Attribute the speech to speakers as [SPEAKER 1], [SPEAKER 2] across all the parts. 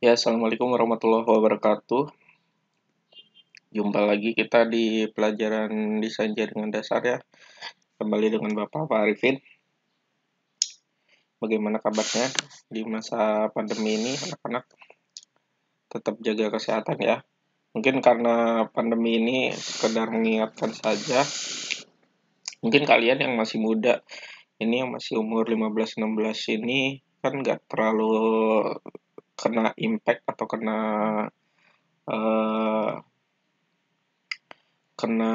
[SPEAKER 1] Ya, Assalamualaikum warahmatullahi wabarakatuh. Jumpa lagi kita di pelajaran desain jaringan dasar ya. Kembali dengan Bapak Pak Arifin. Bagaimana kabarnya di masa pandemi ini, anak-anak? Tetap jaga kesehatan ya. Mungkin karena pandemi ini sekedar mengingatkan saja. Mungkin kalian yang masih muda, ini yang masih umur 15-16 ini kan nggak terlalu kena impact atau eh, kena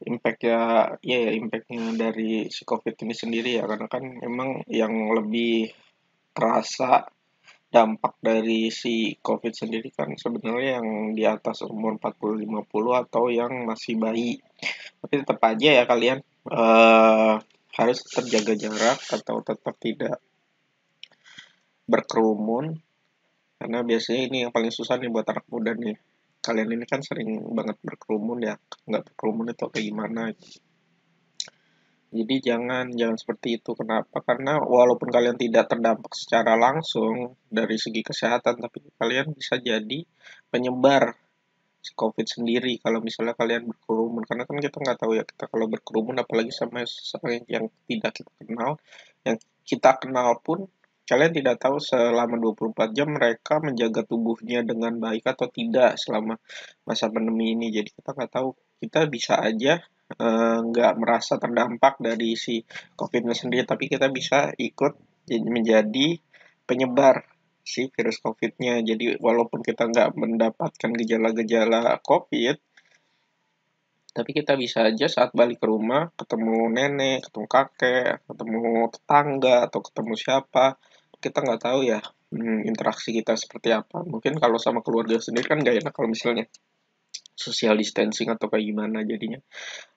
[SPEAKER 1] impact ya, iya ya impactnya dari si COVID ini sendiri ya, karena kan emang yang lebih terasa dampak dari si COVID sendiri kan sebenarnya yang di atas umur 40-50 atau yang masih bayi. Tapi tetap aja ya kalian harus tetap jaga jarak atau tetap tidak berkerumun, karena biasanya ini yang paling susah nih buat anak muda nih. Kalian ini kan sering banget berkerumun ya, nggak berkerumun itu kayak gimana. Jadi jangan seperti itu. Kenapa? Karena walaupun kalian tidak terdampak secara langsung dari segi kesehatan, tapi kalian bisa jadi penyebar si COVID sendiri kalau misalnya kalian berkerumun. Karena kan kita nggak tahu ya, kita kalau berkerumun apalagi sama seseorang yang tidak kita kenal, yang kita kenal pun kalian tidak tahu selama 24 jam mereka menjaga tubuhnya dengan baik atau tidak selama masa pandemi ini. Jadi kita nggak tahu, kita bisa aja nggak merasa terdampak dari si COVID-nya sendiri, tapi kita bisa ikut menjadi penyebar si virus COVID-nya. Jadi walaupun kita nggak mendapatkan gejala-gejala COVID, tapi kita bisa aja saat balik ke rumah ketemu nenek, ketemu kakek, ketemu tetangga atau ketemu siapa, kita nggak tahu ya interaksi kita seperti apa. Mungkin kalau sama keluarga sendiri kan nggak enak kalau misalnya social distancing atau kayak gimana, jadinya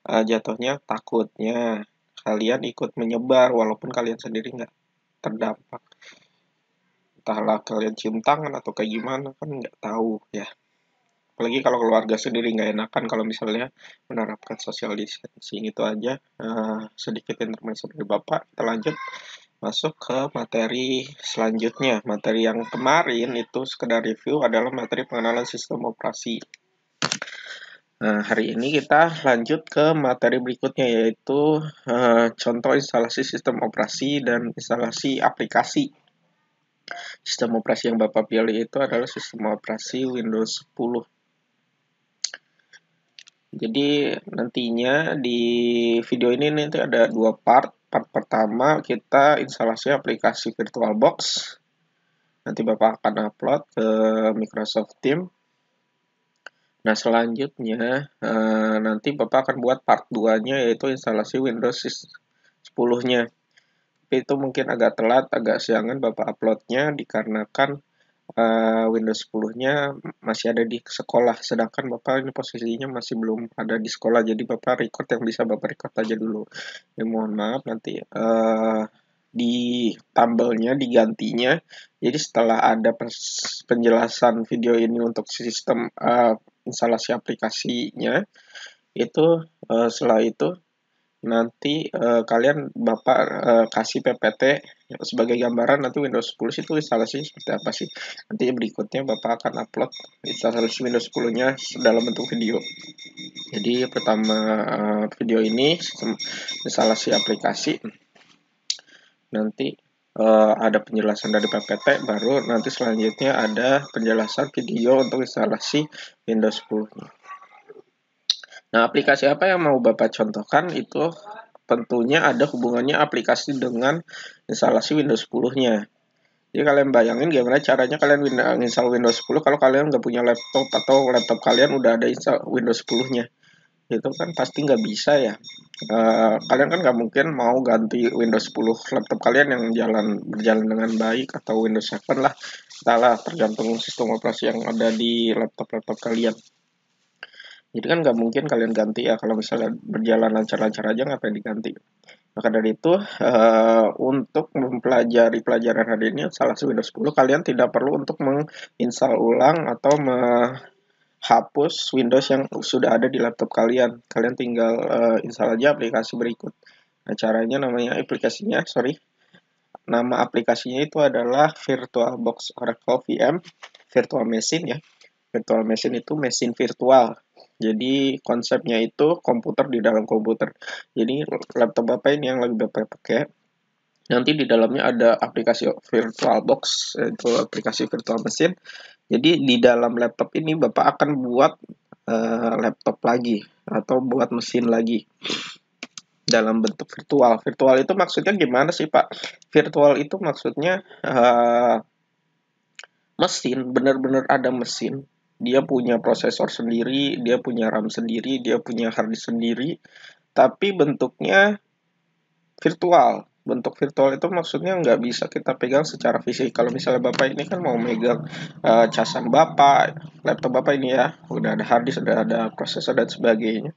[SPEAKER 1] jatuhnya takutnya kalian ikut menyebar walaupun kalian sendiri nggak terdampak. Entahlah kalian cium tangan atau kayak gimana kan nggak tahu ya. Apalagi kalau keluarga sendiri nggak enakan kalau misalnya menerapkan social distancing. Itu aja sedikit informasi dari Bapak. Kita lanjut masuk ke materi selanjutnya. Materi yang kemarin itu sekedar review adalah materi pengenalan sistem operasi. Nah, hari ini kita lanjut ke materi berikutnya, yaitu contoh instalasi sistem operasi dan instalasi aplikasi. Sistem operasi yang Bapak pilih itu adalah sistem operasi Windows 10. Jadi nantinya di video ini nanti ada dua part. Part pertama kita instalasi aplikasi VirtualBox. Nanti Bapak akan upload ke Microsoft Teams. Nah, selanjutnya nanti Bapak akan buat part 2-nya, yaitu instalasi Windows 10-nya. Tapi itu mungkin agak telat, agak siangan Bapak uploadnya dikarenakan Windows 10-nya masih ada di sekolah, sedangkan Bapak ini posisinya masih belum ada di sekolah, jadi Bapak record yang bisa Bapak record aja dulu. Ya, mohon maaf nanti di tabelnya digantinya. Jadi setelah ada penjelasan video ini untuk sistem instalasi aplikasinya, itu setelah itu nanti kalian Bapak kasih PPT sebagai gambaran nanti Windows 10 itu instalasi seperti apa sih. Nanti berikutnya Bapak akan upload instalasi Windows 10-nya dalam bentuk video. Jadi pertama video ini instalasi aplikasi, nanti ada penjelasan dari PPT, baru nanti selanjutnya ada penjelasan video untuk instalasi Windows 10-nya. Nah, aplikasi apa yang mau Bapak contohkan itu tentunya ada hubungannya aplikasi dengan instalasi Windows 10-nya. Jadi kalian bayangin gimana caranya kalian install Windows 10 kalau kalian nggak punya laptop atau laptop kalian udah ada install Windows 10-nya. Itu kan pasti nggak bisa ya. Kalian kan nggak mungkin mau ganti Windows 10 laptop kalian yang berjalan dengan baik, atau Windows 7 lah. Entahlah, tergantung sistem operasi yang ada di laptop-laptop kalian. Jadi kan nggak mungkin kalian ganti ya, kalau misalnya berjalan lancar-lancar aja ngapain diganti. Maka dari itu, untuk mempelajari pelajaran hari ini instalasi Windows 10, kalian tidak perlu untuk menginstal ulang atau menghapus Windows yang sudah ada di laptop kalian. Kalian tinggal install aja aplikasi berikut. Nah, caranya namanya nama aplikasinya itu adalah VirtualBox Oracle VM, Virtual Machine ya. Virtual machine itu mesin virtual. Jadi konsepnya itu komputer di dalam komputer. Jadi laptop Bapak ini yang lagi Bapak pakai, nanti di dalamnya ada aplikasi VirtualBox, itu aplikasi virtual machine. Jadi di dalam laptop ini Bapak akan buat laptop lagi atau buat mesin lagi dalam bentuk virtual. Virtual itu maksudnya gimana sih Pak? Virtual itu maksudnya mesin, benar-benar ada mesin. Dia punya prosesor sendiri, dia punya RAM sendiri, dia punya hard disk sendiri, tapi bentuknya virtual. Bentuk virtual itu maksudnya nggak bisa kita pegang secara fisik. Kalau misalnya Bapak ini kan mau megang casan Bapak, laptop Bapak ini ya, udah ada hard disk, udah ada prosesor dan sebagainya.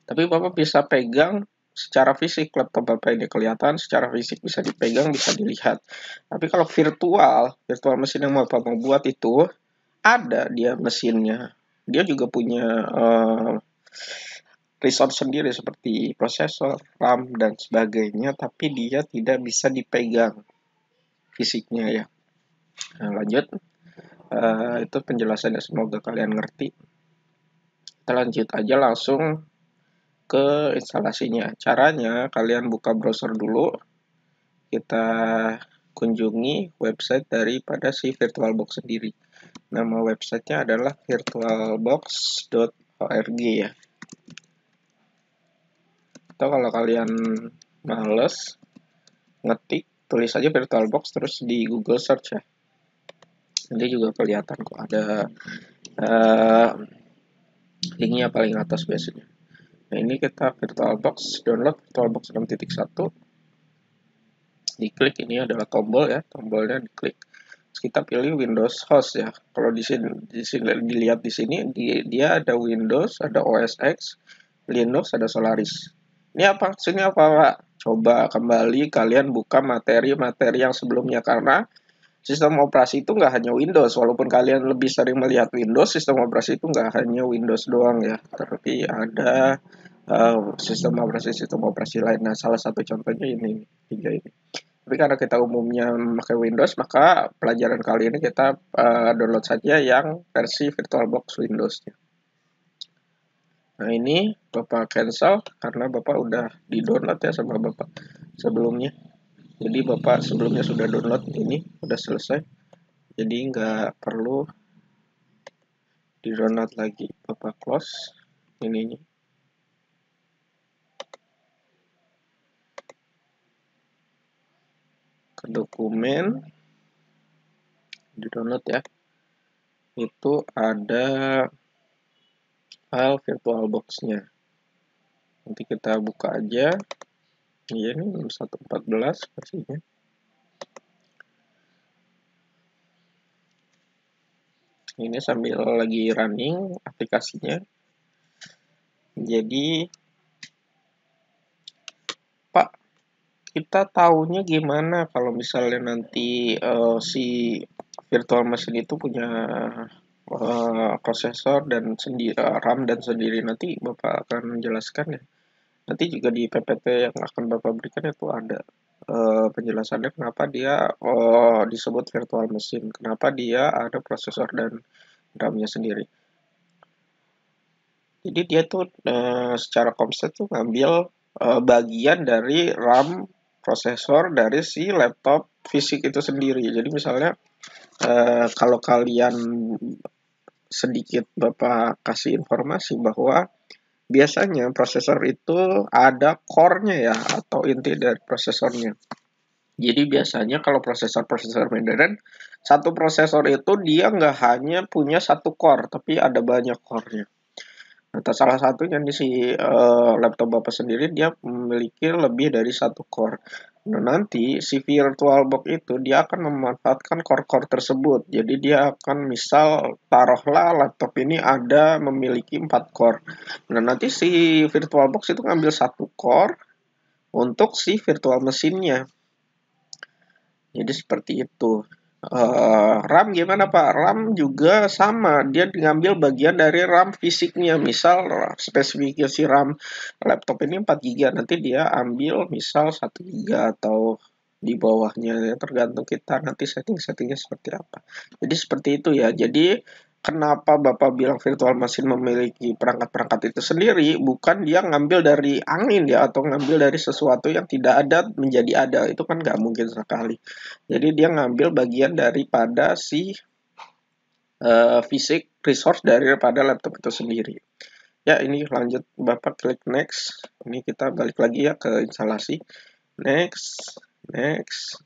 [SPEAKER 1] Tapi Bapak bisa pegang secara fisik, laptop Bapak ini kelihatan secara fisik, bisa dipegang, bisa dilihat. Tapi kalau virtual mesin yang Bapak mau buat itu, ada dia mesinnya. Dia juga punya resource sendiri seperti prosesor, RAM, dan sebagainya, tapi dia tidak bisa dipegang fisiknya ya. Nah, lanjut. Itu penjelasannya, semoga kalian ngerti. Kita lanjut aja langsung ke instalasinya. Caranya, kalian buka browser dulu. Kita kunjungi website daripada si VirtualBox sendiri. Nama websitenya adalah virtualbox.org ya. Atau kalau kalian males ngetik, tulis aja VirtualBox terus di Google search ya. Nanti juga kelihatan kok ada linknya paling atas biasanya. Nah, ini kita VirtualBox, download VirtualBox 6.1. Diklik, ini adalah tombol ya, tombolnya diklik. Terus kita pilih Windows host ya. Kalau di sini dilihat di sini dia ada Windows, ada OS X, Linux, ada Solaris. Ini apa? Sini apa, Pak? Coba kembali kalian buka materi-materi yang sebelumnya, karena sistem operasi itu nggak hanya Windows. Walaupun kalian lebih sering melihat Windows, sistem operasi itu nggak hanya Windows doang ya, tapi ada sistem operasi lain. Nah, salah satu contohnya ini, tiga ini. Tapi karena kita umumnya memakai Windows, maka pelajaran kali ini kita download saja yang versi VirtualBox Windows-nya. Nah, ini Bapak cancel karena Bapak udah di-download ya sama Bapak sebelumnya. Jadi Bapak sebelumnya sudah download, ini udah selesai. Jadi nggak perlu di-download lagi. Bapak close ininya. Ke dokumen, di-download ya. Itu ada file VirtualBox-nya. Nanti kita buka aja. Iya, ini 1.14 versinya. Ini sambil lagi running aplikasinya. Jadi, Pak, kita tahunya gimana kalau misalnya nanti si virtual machine itu punya prosesor dan sendiri, RAM dan sendiri. Nanti Bapak akan menjelaskan ya. Nanti juga di PPT yang akan Bapak berikan itu ada penjelasannya kenapa dia disebut virtual machine, kenapa dia ada prosesor dan RAM-nya sendiri. Jadi dia tuh secara konsep tuh ngambil bagian dari RAM, prosesor dari si laptop fisik itu sendiri. Jadi misalnya kalau kalian sedikit Bapak kasih informasi bahwa biasanya prosesor itu ada core-nya ya, atau inti dari prosesornya. Jadi biasanya kalau prosesor modern, satu prosesor itu dia nggak hanya punya satu core, tapi ada banyak core-nya. Nah, salah satunya di si laptop Bapak sendiri dia memiliki lebih dari satu core. Nah, nanti si VirtualBox itu dia akan memanfaatkan core-core tersebut. Jadi dia akan misal taruhlah laptop ini ada memiliki 4 core. Nah, nanti si VirtualBox itu ngambil satu core untuk si virtual mesinnya. Jadi seperti itu. RAM gimana Pak? RAM juga sama, dia ngambil bagian dari RAM fisiknya. Misal spesifikasi RAM laptop ini 4 GB, nanti dia ambil misal 1 GB atau di bawahnya ya, tergantung kita nanti setting-settingnya seperti apa. Jadi seperti itu ya. Jadi kenapa Bapak bilang virtual machine memiliki perangkat-perangkat itu sendiri, bukan dia ngambil dari angin ya, atau ngambil dari sesuatu yang tidak ada menjadi ada, itu kan nggak mungkin sekali. Jadi dia ngambil bagian daripada si fisik resource daripada laptop itu sendiri. Ya, ini lanjut Bapak klik next. Ini kita balik lagi ya ke instalasi. Next, next,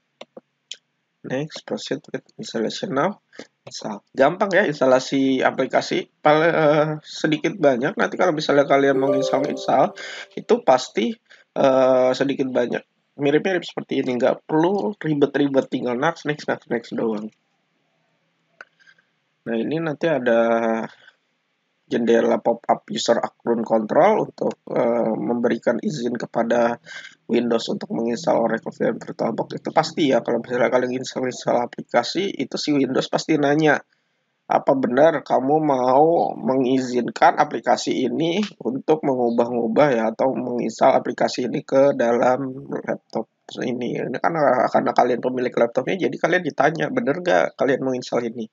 [SPEAKER 1] next, proceed with installation now. Install. Gampang ya instalasi aplikasi. Paling sedikit banyak. Nanti kalau misalnya kalian mau install itu pasti sedikit banyak. Mirip-mirip seperti ini. Nggak perlu ribet-ribet, tinggal next, next, next, next doang. Nah, ini nanti ada jendela pop-up user account control untuk memberikan izin kepada Windows untuk menginstal Oracle VM VirtualBox. Itu pasti ya, kalau misalnya kalian install aplikasi, itu si Windows pasti nanya, apa benar kamu mau mengizinkan aplikasi ini untuk mengubah-ubah ya, atau menginstal aplikasi ini ke dalam laptop ini. Ini kan karena kalian pemilik laptopnya, jadi kalian ditanya, benar gak kalian menginstal ini?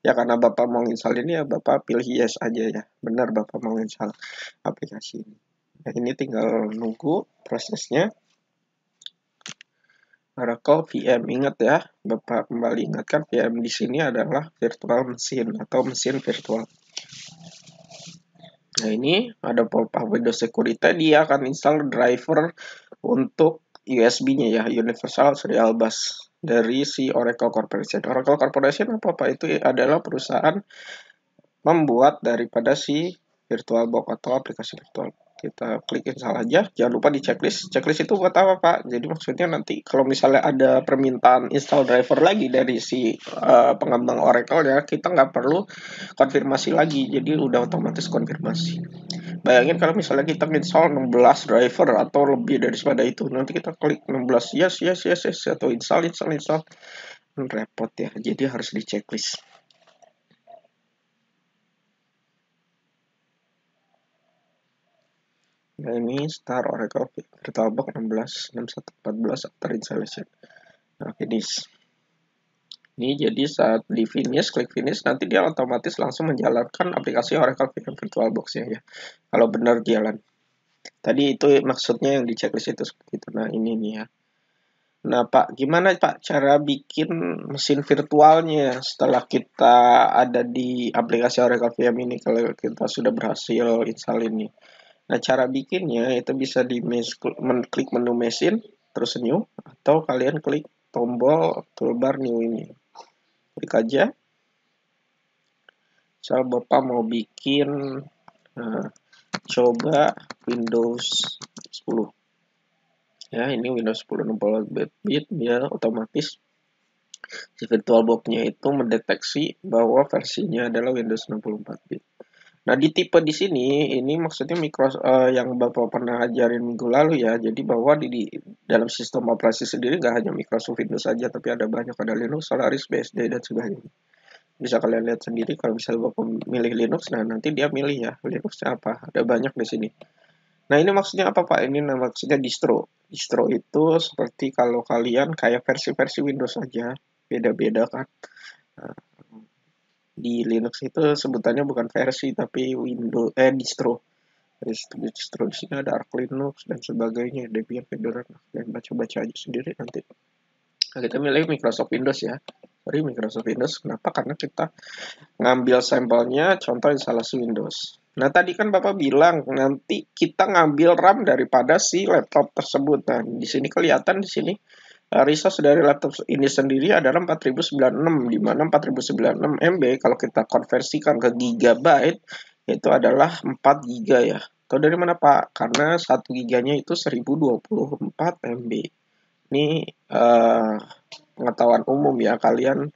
[SPEAKER 1] Ya karena Bapak mau install ini ya Bapak pilih yes aja ya. Benar Bapak mau install aplikasi ini. Nah, ini tinggal nunggu prosesnya. Oracle VM, ingat ya, Bapak kembali ingatkan VM di sini adalah virtual machine atau mesin virtual. Nah, ini ada pop-up Windows Security, dia akan install driver untuk USB-nya ya, Universal Serial Bus dari si Oracle Corporation. Oracle Corporation apa itu adalah perusahaan membuat daripada si VirtualBox atau aplikasi virtual. Kita klik install aja. Jangan lupa di checklist. Checklist itu buat apa, Pak? Jadi maksudnya nanti kalau misalnya ada permintaan install driver lagi dari si pengembang Oracle ya, kita nggak perlu konfirmasi lagi. Jadi udah otomatis konfirmasi. Bayangin kalau misalnya kita install 16 driver atau lebih daripada itu, nanti kita klik 16 yes yes yes yes atau install. Repot ya. Jadi harus di checklist. Nah, ini start Oracle VirtualBox 16.61.14 after installation. Nah, finish. Ini jadi saat di finish, klik finish, nanti dia otomatis langsung menjalankan aplikasi Oracle VirtualBox ya. Kalau benar jalan. Tadi itu maksudnya yang di checklist itu seperti itu. Nah, ini nih ya. Nah, Pak, gimana Pak cara bikin mesin virtualnya setelah kita ada di aplikasi Oracle VM ini kalau kita sudah berhasil install ini? Nah, cara bikinnya itu bisa di klik menu mesin, terus new, atau kalian klik tombol toolbar new ini. Klik aja. Misal Bapak mau bikin, coba Windows 10. Ya, ini Windows 10 64-bit, dia otomatis si VirtualBox-nya itu mendeteksi bahwa versinya adalah Windows 64-bit. Nah, di tipe di sini, ini maksudnya yang Bapak pernah ajarin minggu lalu ya. Jadi bahwa di dalam sistem operasi sendiri nggak hanya Microsoft Windows saja, tapi ada banyak, ada Linux, Solaris, BSD, dan sebagainya. Bisa kalian lihat sendiri kalau misalnya Bapak milih Linux, nah nanti dia milih ya, Linuxnya apa. Ada banyak di sini. Nah, ini maksudnya apa Pak? Ini maksudnya distro. Distro itu seperti kalau kalian kayak versi-versi Windows aja, beda-beda kan. Nah, di Linux itu sebutannya bukan versi tapi distro. Distro di sini ada Arch Linux dan sebagainya, Debian, Fedora. Dan baca-baca aja sendiri nanti. Nah, kita milih Microsoft Windows ya. Sorry, Microsoft Windows. Kenapa? Karena kita ngambil sampelnya contoh instalasi Windows. Nah, tadi kan Bapak bilang nanti kita ngambil RAM daripada si laptop tersebut. Nah, di sini kelihatan di sini resource dari laptop ini sendiri adalah 4096, di mana 4096 MB kalau kita konversikan ke gigabyte itu adalah 4 giga ya. Atau dari mana Pak? Karena 1 giganya itu 1024 MB. Ini pengetahuan umum ya, kalian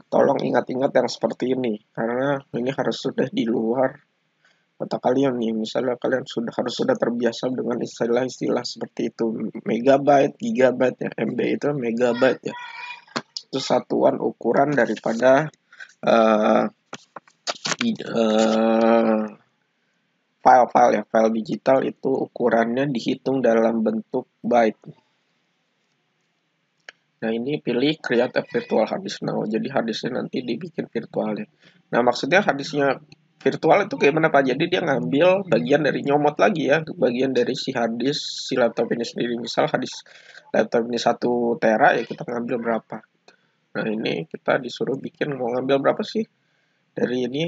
[SPEAKER 1] tolong ingat-ingat yang seperti ini karena ini harus sudah di luar otak kalian nih. Misalnya kalian harus sudah terbiasa dengan istilah-istilah seperti itu, megabyte, gigabyte ya, MB itu megabyte ya. Itu satuan ukuran daripada file-file ya, file digital itu ukurannya dihitung dalam bentuk byte. Nah, ini pilih create a virtual hard disk now. Jadi hard disknya nanti dibikin virtualnya. Nah, maksudnya hard disknya virtual itu gimana Pak? Jadi dia ngambil bagian dari nyomot lagi ya, bagian dari si hard disk si laptop ini sendiri. Misal hard disk laptop ini 1 tera ya kita ngambil berapa. Nah, ini kita disuruh bikin mau ngambil berapa sih? Dari ini,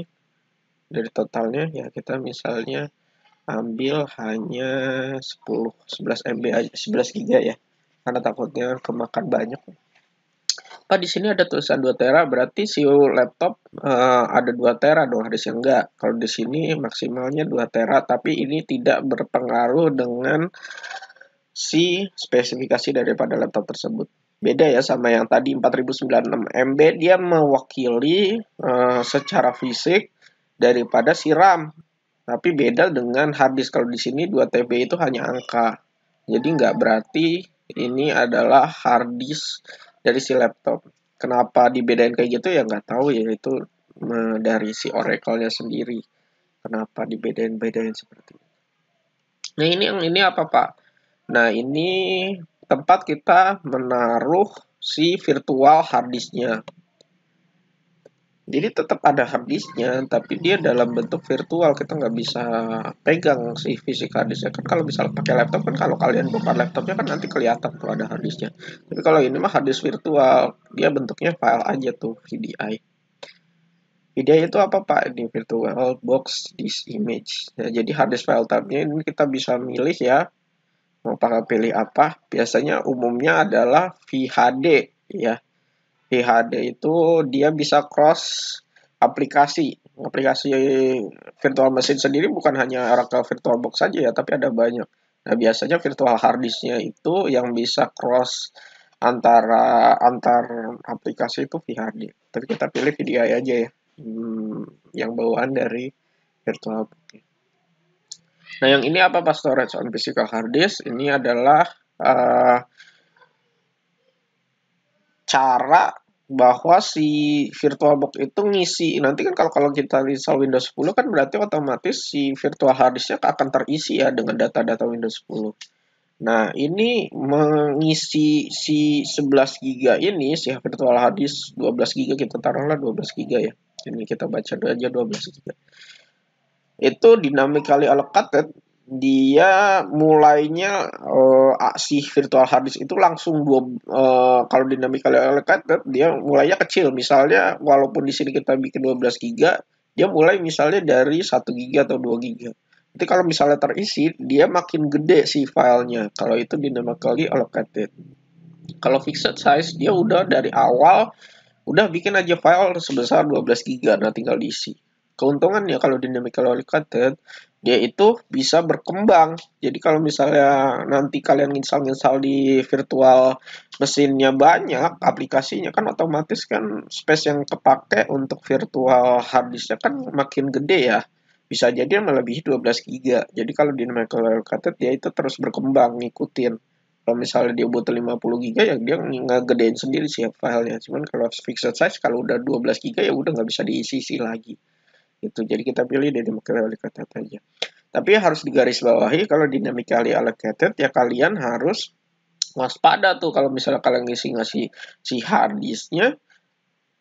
[SPEAKER 1] dari totalnya ya kita misalnya ambil hanya 11 MB aja, 11 giga ya. Karena takutnya kemakan banyak. Pak di sini ada tulisan 2 tera berarti si laptop ada 2 tera dong harusnya enggak. Kalau di sini maksimalnya 2 tera tapi ini tidak berpengaruh dengan si spesifikasi daripada laptop tersebut. Beda ya sama yang tadi 4096 MB dia mewakili secara fisik daripada si RAM. Tapi beda dengan hard disk. Kalau di sini 2 TB itu hanya angka. Jadi nggak berarti ini adalah hard disk dari si laptop. Kenapa dibedain kayak gitu ya nggak tahu ya itu dari si Oracle-nya sendiri. Kenapa dibedain-bedain seperti itu. Nah ini apa Pak? Nah ini tempat kita menaruh si virtual hard disk-nya. Jadi tetap ada hard disknya, tapi dia dalam bentuk virtual. Kita nggak bisa pegang si fisik hard disknya. Kan kalau misalnya pakai laptop kan kalau kalian buka laptopnya kan nanti kelihatan tuh ada hard disknya. Tapi kalau ini mah hard disk virtual, dia bentuknya file aja tuh VDI. VDI itu apa Pak? Ini virtual box disk image. Nah, jadi hard disk file type-nya ini kita bisa milih ya. Mau pakai pilih apa? Biasanya umumnya adalah VHD ya. VHD itu dia bisa cross aplikasi. Aplikasi virtual machine sendiri bukan hanya Oracle VirtualBox saja ya, tapi ada banyak. Nah, biasanya virtual hard disk-nya itu yang bisa cross antar aplikasi itu VHD. Tapi kita pilih VDI aja ya. Yang bawaan dari VirtualBox. Nah, yang ini apa Pak storage on physical hard disk? Ini adalah cara bahwa si VirtualBox itu ngisi nanti kan kalau kita install Windows 10 kan berarti otomatis si virtual hard disk-nya akan terisi ya dengan data-data Windows 10. Nah, ini mengisi si 11 GB ini si virtual hard disk 12 GB kita taruhlah 12 GB ya. Ini kita baca aja 12 GB. Itu dynamically allocated dia mulainya si virtual hard disk itu langsung kalau dynamically allocated dia mulainya kecil. Misalnya walaupun di sini kita bikin 12 GB, dia mulai misalnya dari 1 GB atau 2 GB. Jadi kalau misalnya terisi, dia makin gede si filenya. Kalau itu dynamically allocated. Kalau fixed size, dia udah dari awal udah bikin aja file sebesar 12 GB, nah tinggal diisi. Keuntungannya kalau dynamically allocated, dia itu bisa berkembang. Jadi kalau misalnya nanti kalian install di virtual mesinnya banyak, aplikasinya kan otomatis kan space yang kepake untuk virtual hard disknya kan makin gede ya. Bisa jadi melebihi 12 GB. Jadi kalau dynamically allocated dia itu terus berkembang ngikutin. Kalau misalnya dia butuh 50 GB ya dia ngegedein sendiri sih filenya. Cuman kalau fixed size kalau udah 12 GB ya udah nggak bisa diisi lagi. Gitu. Jadi kita pilih dynamically allocated aja. Tapi harus digarisbawahi kalau dynamically allocated ya kalian harus waspada tuh kalau misalnya kalian ngasih si hard disknya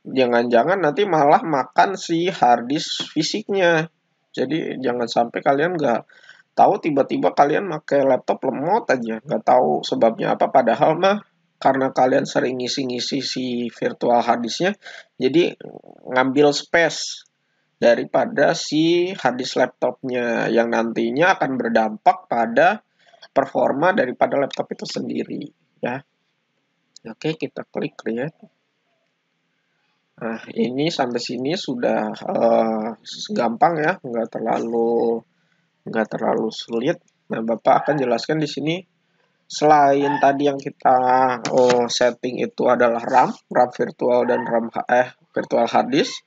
[SPEAKER 1] jangan-jangan nanti malah makan si hard disk fisiknya. Jadi jangan sampai kalian nggak tahu tiba-tiba kalian pakai laptop lemot aja, nggak tahu sebabnya apa, padahal mah karena kalian sering ngisi-ngisi si virtual hard disknya, jadi ngambil space daripada si hard disk laptopnya yang nantinya akan berdampak pada performa daripada laptop itu sendiri ya. Oke, kita klik create. Nah, ini sampai sini sudah gampang ya, nggak terlalu sulit. Nah, Bapak akan jelaskan di sini selain tadi yang kita setting itu adalah RAM virtual dan virtual hard disk.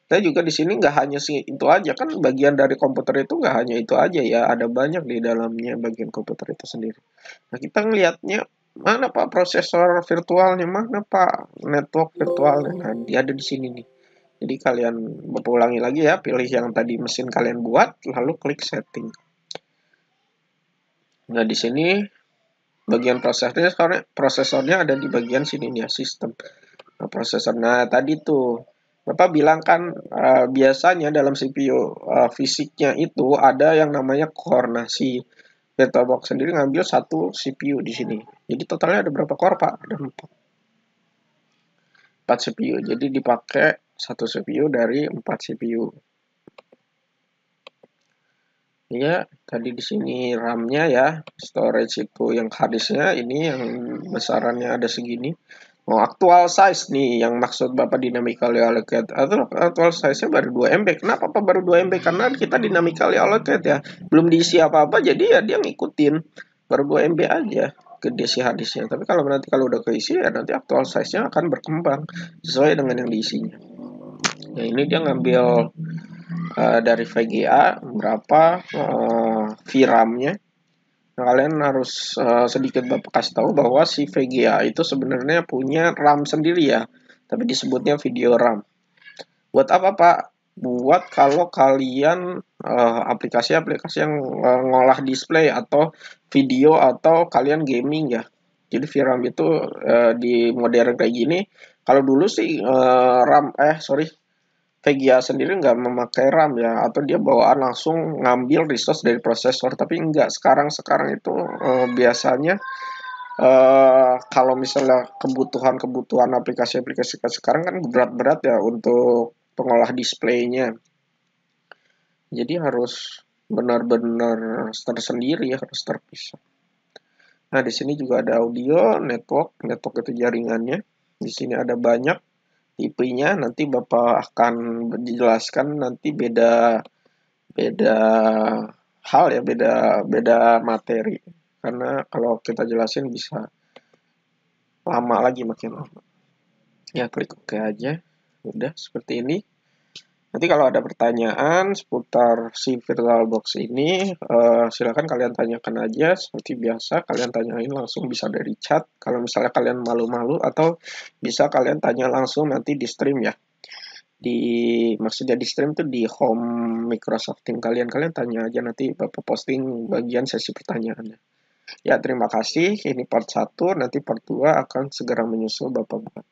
[SPEAKER 1] Kita juga di sini nggak hanya itu aja kan bagian dari komputer itu nggak hanya itu aja ya, ada banyak di dalamnya bagian komputer itu sendiri. Nah, kita ngelihatnya mana Pak prosesor virtualnya, mana Pak network virtualnya. Nah, dia ada di sini nih. Jadi kalian ulangi lagi ya, pilih yang tadi mesin kalian buat, lalu klik setting. Nah, di sini bagian prosesornya ada di bagian sini nih ya, sistem. Nah, prosesor. Nah, tadi tuh Bapak bilang kan biasanya dalam CPU fisiknya itu ada yang namanya core. Nah, si VirtualBox sendiri ngambil satu CPU di sini. Jadi totalnya ada berapa core, Pak? Ada 4 CPU. Jadi dipakai satu CPU dari 4 CPU. Ya, tadi di sini RAM-nya ya, storage itu yang harddisknya ini yang besarannya ada segini. Oh, actual size nih yang maksud Bapak dynamically allocate. Atau actual size-nya baru 2 MB. Kenapa Pak baru 2 MB? Karena kita dynamically allocate ya. Belum diisi apa-apa jadi ya dia ngikutin. Baru 2 MB aja ke diisi harddisknya. Tapi kalau udah keisi ya nanti actual size-nya akan berkembang sesuai dengan yang diisinya. Nah, ini dia ngambil dari VGA berapa VRAM-nya. Nah, kalian harus sedikit Bapak kasih tahu bahwa si VGA itu sebenarnya punya RAM sendiri ya, tapi disebutnya video RAM. Buat apa Pak? Buat kalau kalian aplikasi-aplikasi yang ngolah display atau video atau kalian gaming ya. Jadi VRAM itu di modern kayak gini, kalau dulu sih VGA sendiri nggak memakai RAM ya, atau dia bawaan langsung ngambil resource dari prosesor, tapi enggak. Sekarang itu biasanya kalau misalnya kebutuhan aplikasi-aplikasi sekarang kan berat-berat ya untuk pengolah displaynya. Jadi harus benar-benar tersendiri ya, harus terpisah. Nah, di sini juga ada audio, network itu jaringannya. Di sini ada banyak IP-nya, nanti Bapak akan menjelaskan nanti beda beda hal ya, beda beda materi. Karena kalau kita jelasin bisa lama lagi, makin lama. Ya, klik OK aja. Udah seperti ini. Nanti kalau ada pertanyaan seputar si VirtualBox ini, silakan kalian tanyakan aja. Seperti biasa, kalian tanyain langsung bisa dari chat. Kalau misalnya kalian malu-malu, atau bisa kalian tanya langsung nanti di stream ya. Maksudnya di stream tuh di home Microsoft Team kalian tanya aja, nanti Bapak posting bagian sesi pertanyaannya. Ya, terima kasih. Ini part 1, nanti part 2 akan segera menyusul Bapak.